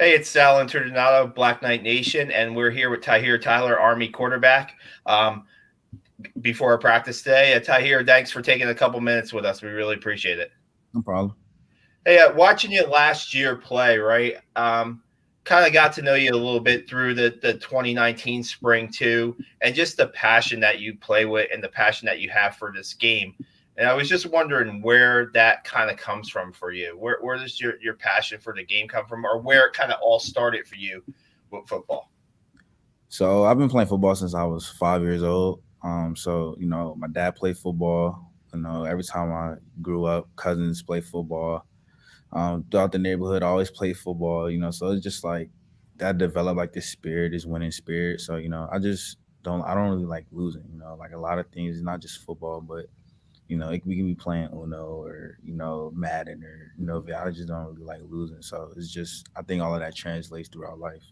Hey, it's Sal Internado, Black Knight Nation, and we're here with Tyhier Tyler, Army quarterback. Um, Before our practice today, Tyhier, thanks for taking a couple minutes with us. We really appreciate it. No problem. Hey, watching you last year play, right? Kind of got to know you a little bit through the 2019 spring too, and just the passion that you play with and the passion that you have for this game. And I was just wondering where that kind of comes from for you. Where does your passion for the game come from, or where it kind of all started for you with football? So I've been playing football since I was 5 years old. So my dad played football. Every time I grew up, cousins played football. Throughout the neighborhood, I always played football. So it's just like that developed like this spirit, this winning spirit. So I don't really like losing. Like a lot of things, not just football, but we can be playing Uno or Madden or I just don't really like losing. So it's just I think all of that translates throughout life.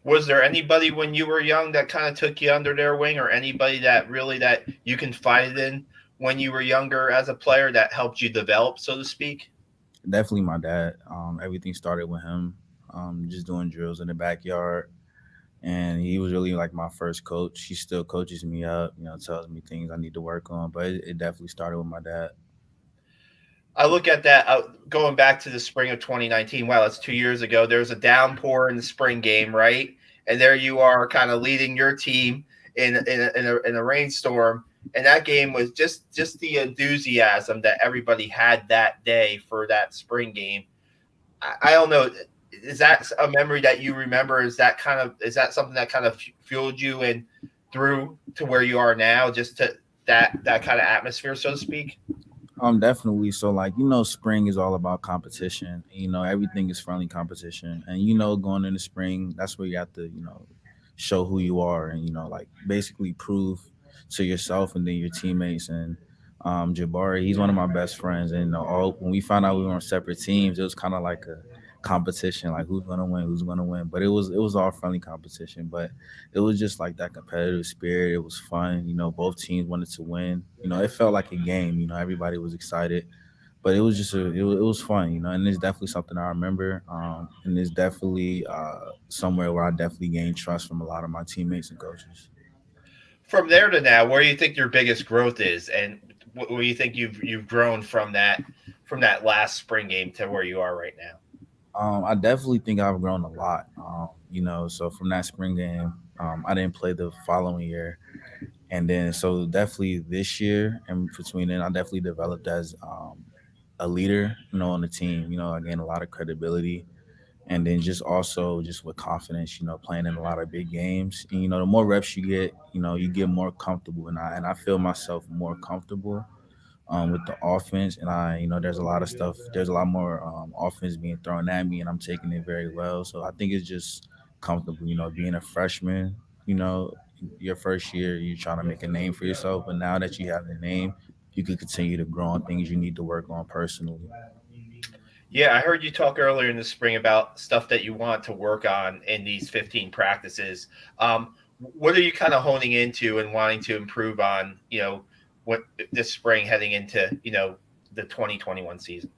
Was there anybody when you were young that kind of took you under their wing, or anybody that really that you confided in when you were younger as a player that helped you develop, so to speak? Definitely my dad. Everything started with him. Just doing drills in the backyard, and he was really like my first coach. He still coaches me up, tells me things I need to work on. But it definitely started with my dad. I look at that going back to the spring of 2019. Wow, that's 2 years ago. There was a downpour in the spring game, right? And there you are, kind of leading your team in a rainstorm. And that game was just the enthusiasm that everybody had that day for that spring game. I don't know. Is that a memory that you remember? Is that something that kind of fueled you and through to where you are now? Just to that kind of atmosphere, so to speak. Definitely. So like spring is all about competition. Everything is friendly competition, and going into spring, that's where you have to show who you are, and like basically prove to yourself and then your teammates. And Jabari, he's one of my best friends, and all when we found out we were on separate teams, it was kind of like a competition, like who's gonna win. But it was all friendly competition, but it was just like that competitive spirit. It was fun. Both teams wanted to win. It felt like a game. Everybody was excited, but it was fun. And it's definitely something I remember. And it's definitely somewhere where I definitely gained trust from a lot of my teammates and coaches. From there to now, where do you think your biggest growth is, and where do you think you've grown from that last spring game to where you are right now? I definitely think I've grown a lot. So from that spring game, I didn't play the following year, and then so definitely this year and between then, I definitely developed as a leader, on the team. I gained a lot of credibility, and then just also just with confidence, playing in a lot of big games. And the more reps you get, you get more comfortable, and I feel myself more comfortable with the offense. And there's a lot of stuff. There's a lot more offense being thrown at me, and I'm taking it very well. So I think it's just comfortable. Being a freshman, your first year, you're trying to make a name for yourself, but now that you have the name, you can continue to grow on things you need to work on personally. Yeah, I heard you talk earlier in the spring about stuff that you want to work on in these 15 practices. What are you kind of honing into and wanting to improve on? What this spring heading into the 2021 season.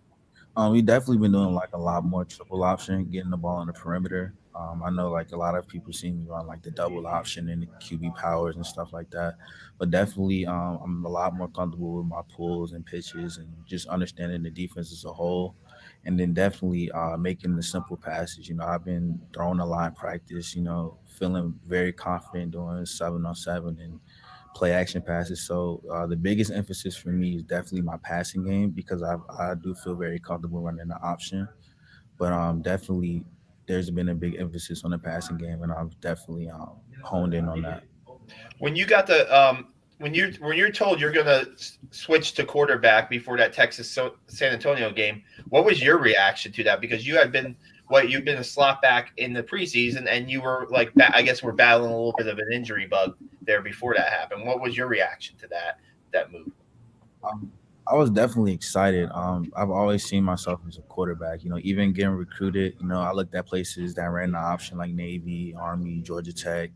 We definitely been doing like a lot more triple option, getting the ball on the perimeter. I know like a lot of people see me run like the double option and the QB powers and stuff like that, but definitely I'm a lot more comfortable with my pulls and pitches and just understanding the defense as a whole, and then definitely making the simple passes. I've been throwing a lot in practice. Feeling very confident doing 7-on-7 and play action passes. So the biggest emphasis for me is definitely my passing game because I do feel very comfortable running the option. But definitely there's been a big emphasis on the passing game, and I've definitely honed in on that. When you got the when you're told you're going to switch to quarterback before that San Antonio game, what was your reaction to that? Because you had been you've been a slot back in the preseason, and you were like I guess we're battling a little bit of an injury bug there before that happened. What was your reaction to that move? Um, I was definitely excited. I've always seen myself as a quarterback. Even getting recruited, I looked at places that ran the option like Navy, Army, Georgia Tech,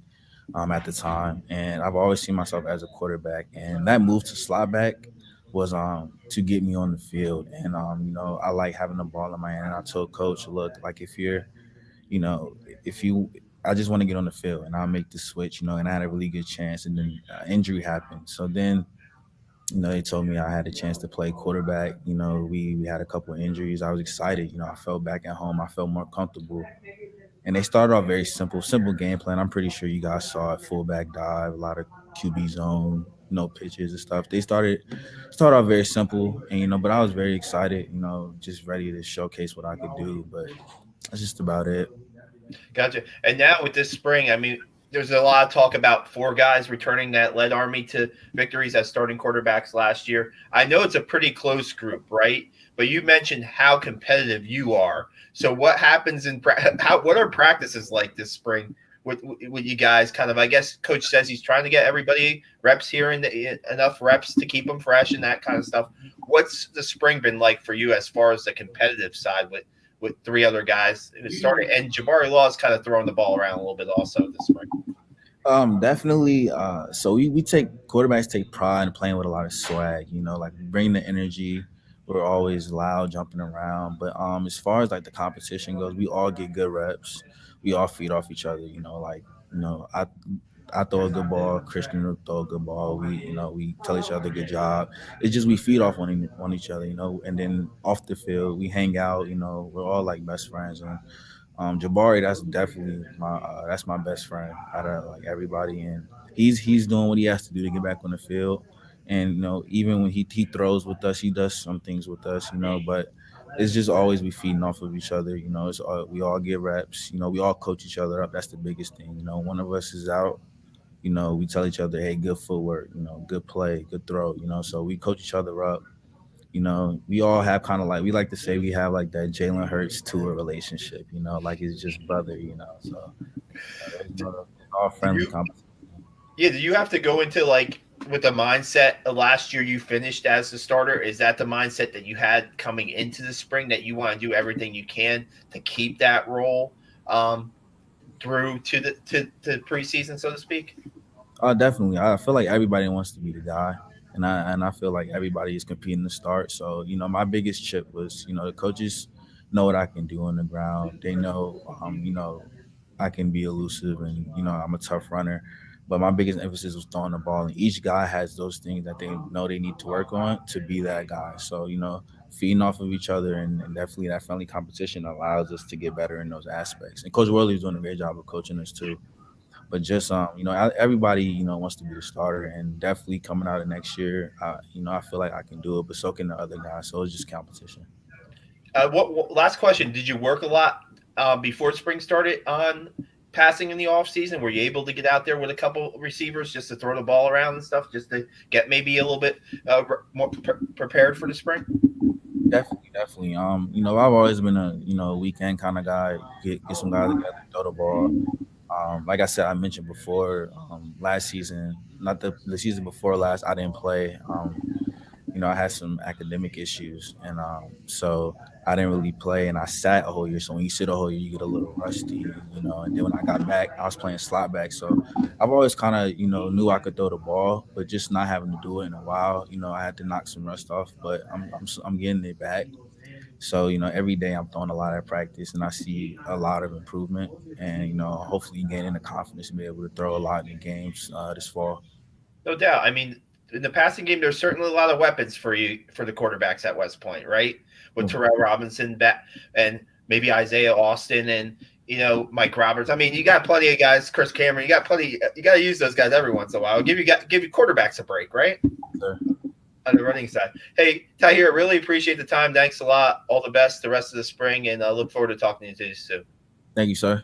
at the time, and I've always seen myself as a quarterback. And that move to slot back was to get me on the field. And I like having the ball in my hand. And I told coach, look, like if you're you know, if you, I just want to get on the field and I'll make the switch, and I had a really good chance, and then injury happened. So then, they told me I had a chance to play quarterback. We had a couple of injuries. I was excited. I felt back at home. I felt more comfortable. And they started off very simple game plan. I'm pretty sure you guys saw it, fullback dive, a lot of QB zone, no pitches and stuff. They started off very simple, and but I was very excited, just ready to showcase what I could do. But that's just about it. Gotcha. And now with this spring, I mean, there's a lot of talk about four guys returning that led Army to victories as starting quarterbacks last year. I know it's a pretty close group, right? But you mentioned how competitive you are. So what happens in what are practices like this spring with you guys? Kind of, I guess Coach says he's trying to get everybody reps here and enough reps to keep them fresh and that kind of stuff. What's the spring been like for you as far as the competitive side with three other guys who started, and Jabari Law's kind of throwing the ball around a little bit also this spring. Definitely. So we take quarterbacks take pride in playing with a lot of swag. Like we bring the energy. We're always loud, jumping around. But as far as like the competition goes, we all get good reps. We all feed off each other. Like I throw a good ball, Christian will throw a good ball. We tell each other good job. It's just we feed off on each other. And then off the field we hang out. We're all like best friends. And Jabari, that's definitely my best friend out of like everybody, and he's doing what he has to do to get back on the field. And even when he throws with us, he does some things with us, but it's just always we feeding off of each other. We all get reps. We all coach each other up. That's the biggest thing. One of us is out. We tell each other, hey, good footwork. Good play, good throw. So we coach each other up. We all have kind of like we like to say we have like that Jalen Hurts tour relationship. Like it's just brother. So it's all Did friendly you? competition. Yeah. Did you have to go into like with the mindset last year you finished as the starter? Is that the mindset that you had coming into the spring that you want to do everything you can to keep that role um, through to preseason, so to speak? Definitely. I feel like everybody wants to be the guy, and I feel like everybody is competing to start. So my biggest chip was the coaches know what I can do on the ground. They know I can be elusive, and I'm a tough runner. But my biggest emphasis was throwing the ball, and each guy has those things that they know they need to work on to be that guy. So feeding off of each other, and definitely that friendly competition allows us to get better in those aspects. And Coach Worley is doing a great job of coaching us too. But just everybody wants to be the starter, and definitely coming out of next year, I feel like I can do it, but so can the other guys. So it's just competition. What last question? Did you work a lot before spring started on passing in the off season? Were you able to get out there with a couple receivers just to throw the ball around and stuff, just to get maybe a little bit more prepared for the spring? Definitely. I've always been a weekend kind of guy. Get some guys together, throw the ball. Like I said, I mentioned before, last season, not the season before last, I didn't play. I had some academic issues, and so I didn't really play, and I sat a whole year. So when you sit a whole year, you get a little rusty, And then when I got back, I was playing slot back. So I've always kind of, knew I could throw the ball, but just not having to do it in a while. I had to knock some rust off, but I'm getting it back. So every day I'm throwing a lot at practice, and I see a lot of improvement, and hopefully gaining the confidence to be able to throw a lot in the games this fall. No doubt. I mean, in the passing game, there's certainly a lot of weapons for you for the quarterbacks at West Point, right? With Terrell Robinson back and maybe Isaiah Austin and Mike Roberts. I mean, you got plenty of guys. Chris Cameron. You got plenty. You got to use those guys every once in a while. Give you quarterbacks a break, right? Sure. On the running side. Hey, Tyhier, really appreciate the time. Thanks a lot. All the best the rest of the spring, and I look forward to talking to you soon. Thank you, sir.